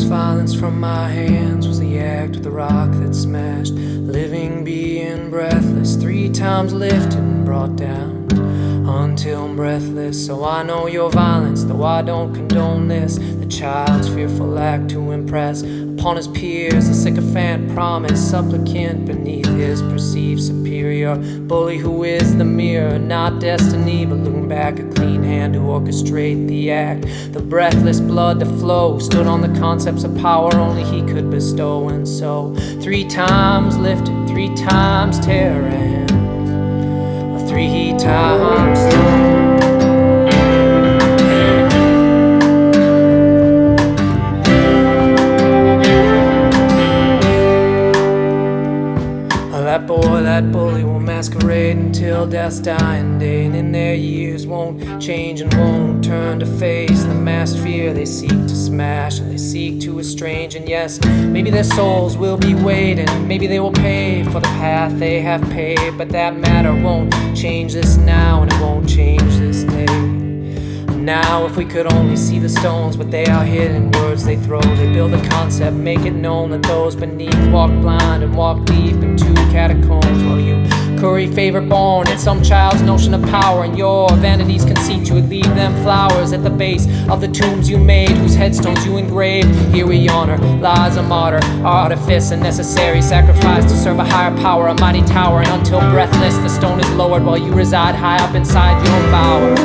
Violence from my hands was the act of the rock that smashed. Living being breathless, 3 times lifted and brought down until I'm breathless. So I know your violence, though I don't condone this. The child's fearful act to impress upon his peers, a sycophant promise, supplicant beneath his perceived superior. Bully who is the mirror, not destiny, but looking back, a clean hand to orchestrate the act. The breathless blood to flow stood on the concepts of power only he could bestow. And so 3 times lifted, 3 times terror, and 3 times change and won't turn to face the masked fear they seek to smash and they seek to estrange. And yes, maybe their souls will be weighed and maybe they will pay for the path they have paved, but that matter won't change this now and it won't change this day. Now, if we could only see the stones, but they are hidden words they throw. They build a concept, make it known that those beneath walk blind and walk deep into catacombs. While you curry favor born in some child's notion of power, and your vanity's conceit, you would leave them flowers at the base of the tombs you made, whose headstones you engraved. Here we honor, lies a martyr, artifice, a necessary sacrifice to serve a higher power, a mighty tower. And until breathless, the stone is lowered while you reside high up inside your bower.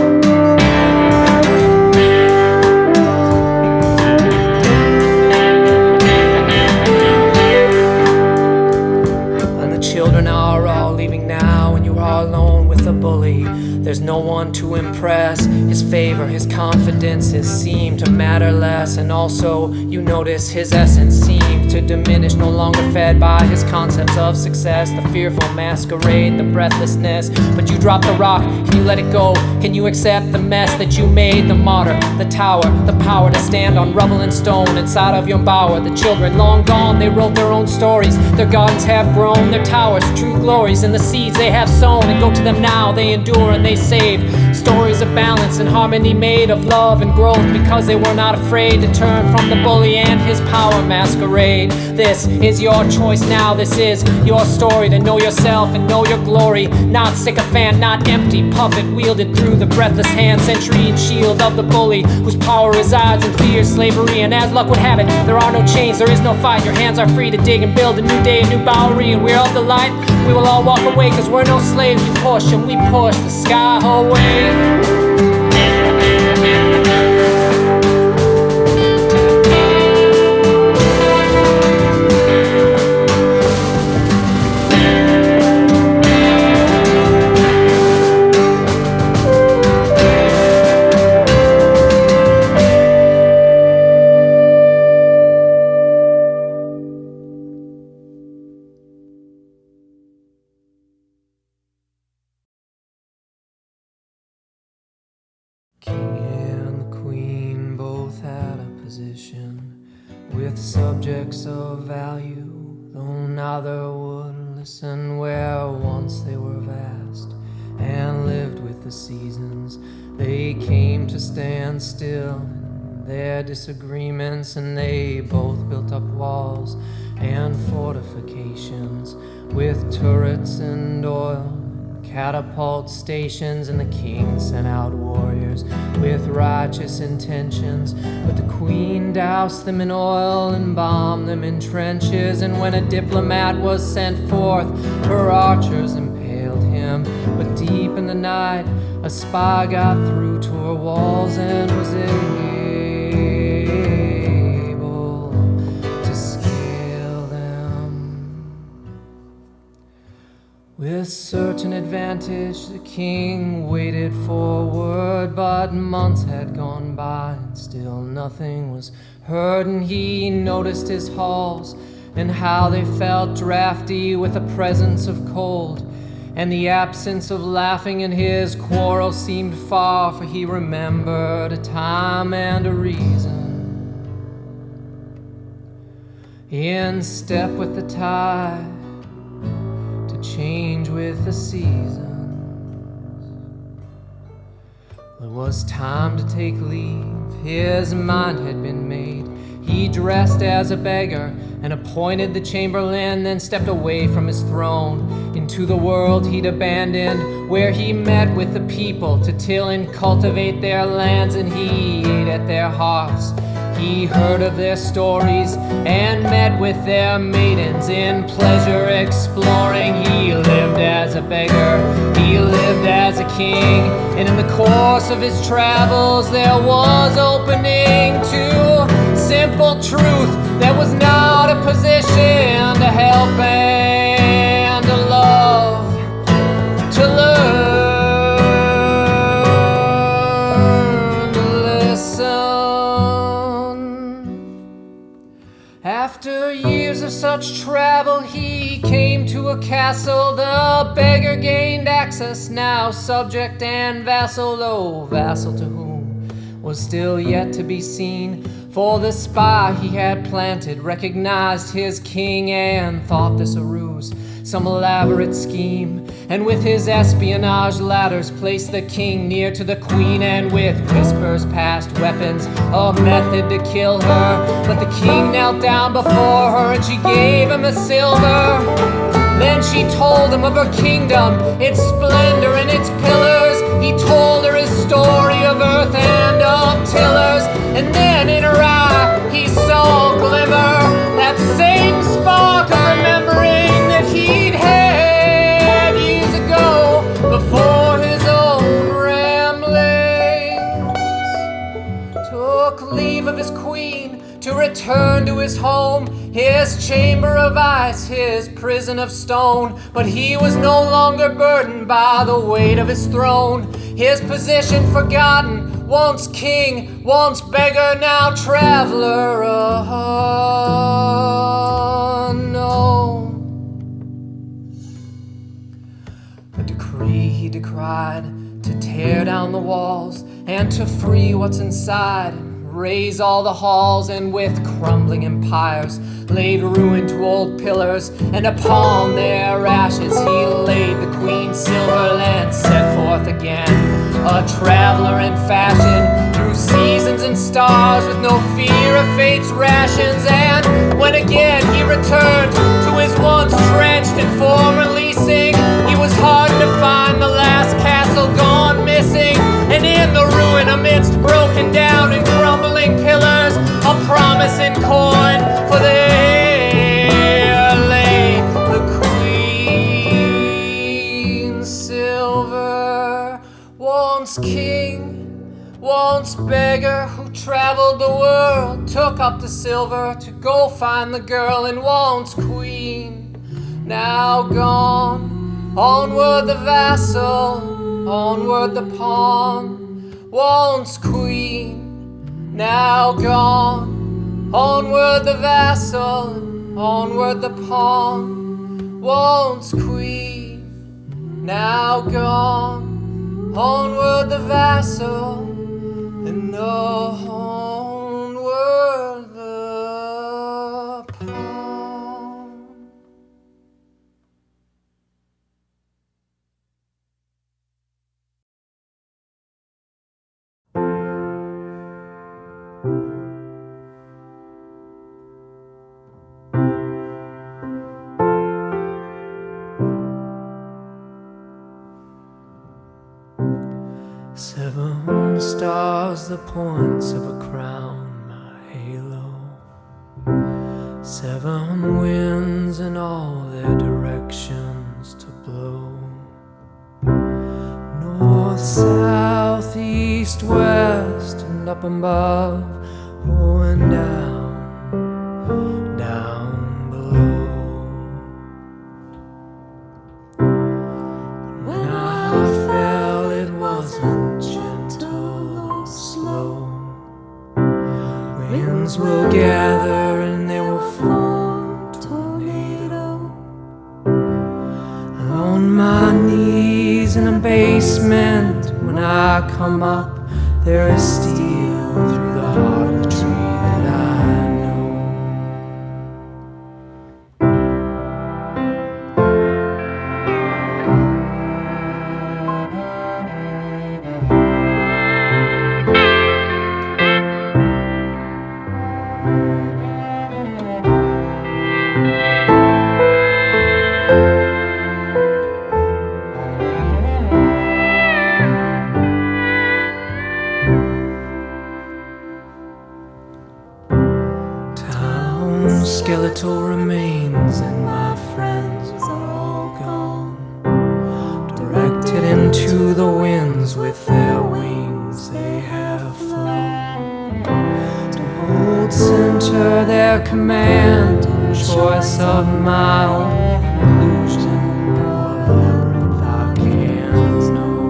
Children are all leaving now, and you're all alone with the bully. There's no one to impress. His favor, his confidences seem to matter less, and also you notice his essence seems to diminish, no longer fed by his concepts of success. The fearful masquerade, the breathlessness, but you drop the rock. Can you let it go? Can you accept the mess that you made? The martyr, the tower, the power to stand on rubble and stone inside of your bower. The children long gone, they wrote their own stories. Their gardens have grown, their towers, true glories, and the seeds they have sown. And go to them now, they endure and they save. Stories of balance and harmony made of love and growth, because they were not afraid to turn from the bully and his power masquerade. This is your choice now, this is your story, to know yourself and know your glory. Not sycophant, not empty puppet wielded through the breathless hand, century shield of the bully, whose power resides in fear, slavery, and as luck would have it, there are no chains, there is no fight. Your hands are free to dig and build a new day, a new bowery, and we're of the light. We will all walk away, cause we're no slaves. You push and we push the sky away. King and the queen both had a position with subjects of value, though neither would listen. Where once they were vast and lived with the seasons, they came to stand still in their disagreements, and they both built up walls and fortifications with turrets and oil, catapult stations. And the king sent out warriors with righteous intentions, but the queen doused them in oil and bombed them in trenches. And when a diplomat was sent forth, her archers impaled him. But deep in the night, a spy got through to her walls and was able to scale them. With certain advantage, the king waited for word, but months had gone by and still nothing was heard. And he noticed his halls and how they felt drafty with the presence of cold and the absence of laughing. And his quarrel seemed far, for he remembered a time and a reason, in step with the tide, change with the seasons. It was time to take leave, his mind had been made. He dressed as a beggar and appointed the chamberlain, then stepped away from his throne into the world he'd abandoned, where he met with the people to till and cultivate their lands. And he ate at their hearths, he heard of their stories and met with their maidens in pleasure exploring. He lived as a beggar, he lived as a king, and in the course of his travels there was opening to simple truth. There was not a position to help and to love, to learn. After years of such travel, he came to a castle, the beggar gained access, now subject and vassal, oh, vassal to whom was still yet to be seen. For the spy he had planted recognized his king and thought this a ruse, some elaborate scheme, and with his espionage ladders placed the king near to the queen, and with whispers passed weapons, a method to kill her. But the king knelt down before her and she gave him a silver. Then she told him of her kingdom, its splendor and its pillars. He told her his story of earth and of tillers, and then in her eye he saw glimmer that same spark of remembering that he'd had years ago before his own ramblings. Took leave of his queen to return to his home, his chamber of ice, his prison of stone. But he was no longer burdened by the weight of his throne, his position forgotten, once king, once beggar, now traveler unknown. A decree he decried, to tear down the walls and to free what's inside, raise all the halls, and with crumbling empires laid ruin to old pillars, and upon their ashes he laid the queen's silver and set forth again, a traveler in fashion through seasons and stars, with no fear of fate's rations. And when again he returned to his once drenched and former leasing, he was hard to find, the last castle gone missing, and in the ruin amidst broken down and crumbling pillars, a promise in coin, for there lay the queen's silver. Once king, once beggar, who traveled the world, took up the silver to go find the girl, and once queen, now gone. Onward the vassal, onward the pawn. Once queen, now gone. Onward the vassal, onward the pawn. Once queen, now gone. Onward the vassal, and onward the pawn. Seven stars, the points of a crown, my halo. Seven winds in all their directions to blow. North, south, east, west, and up above, oh, and down, down below. When I fell, it wasn't gentle or slow. Winds will gather and they will form tornado. On my knees in a basement, when I come up, there is steel through the heart of the tree that I know. Skeletal remains and my friends are all gone, directed into the winds with their wings they have flown, to hold center their command, choice of my own illusion or labyrinth I can't know.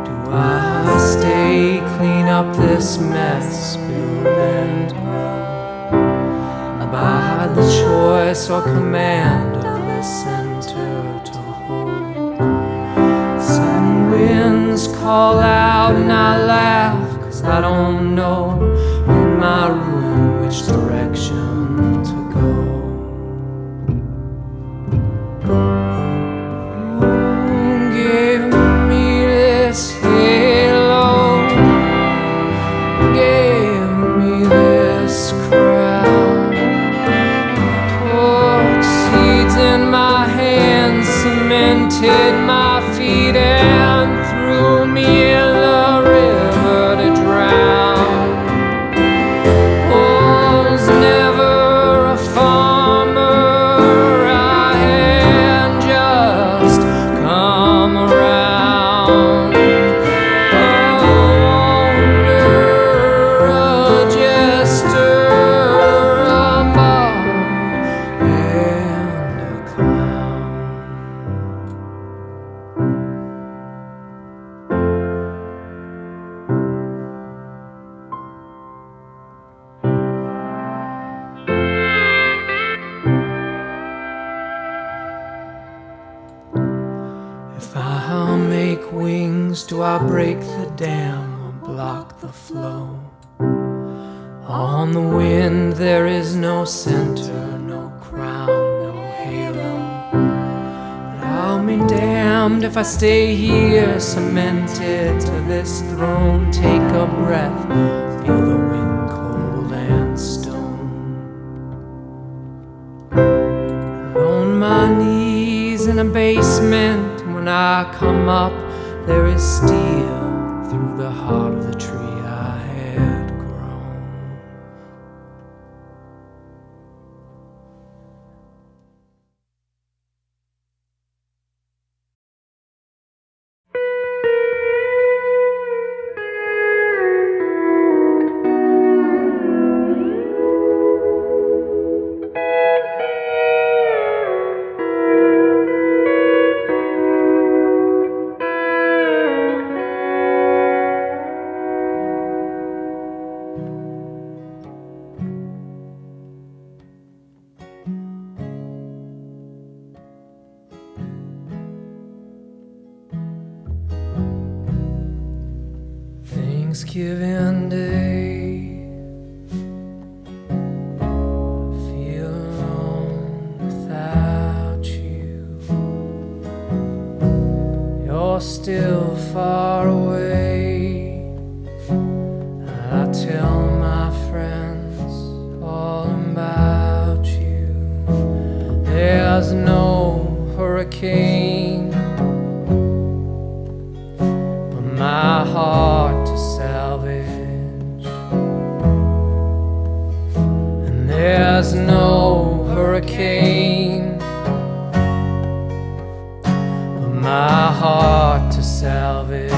Do I stay, clean up this mess, build and grow? Abide had the choice or command of the center to hold. Some winds call out and I laugh, 'cause I don't know in my ruin which direction to go. Who gave me this halo? Gave me this crown? Poured seeds in my hands, cemented my feet, and threw me in the river to drown. Was never a farmer, I had just come around. A wanderer, a jester, a bard, and a clown. If I make wings, do I break the dam or block the flow? On the wind there is no center, no crown, no halo. But I'll be damned if I stay here, cemented to this throne. Take a breath, feel the wind cold and stone. On my knees in a basement, when I come up, there is steel through the heart of the tree I had grown. Thanksgiving Day, feel alone without you. You're still far away. I tell my friends all about you. There's no hurricane, but my heart to salvage. And there's no hurricane, but my heart to salvage.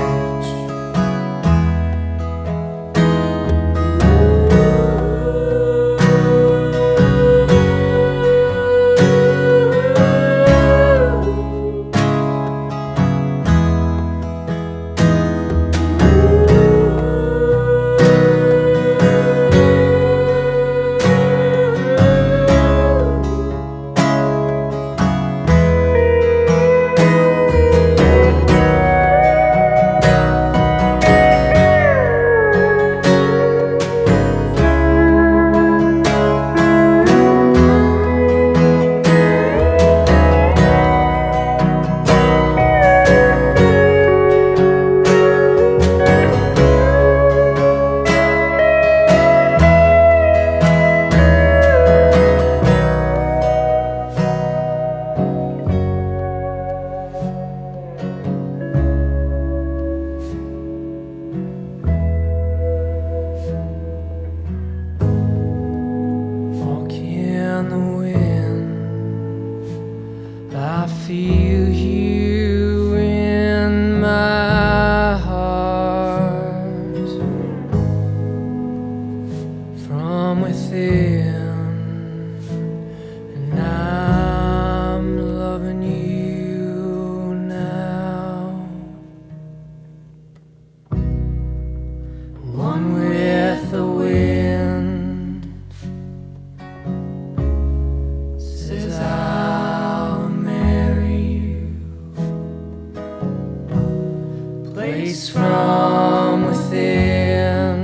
place from within.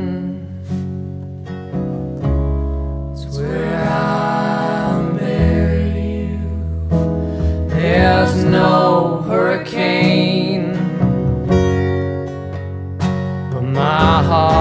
It's where I'll bury you. There's no hurricane, but my heart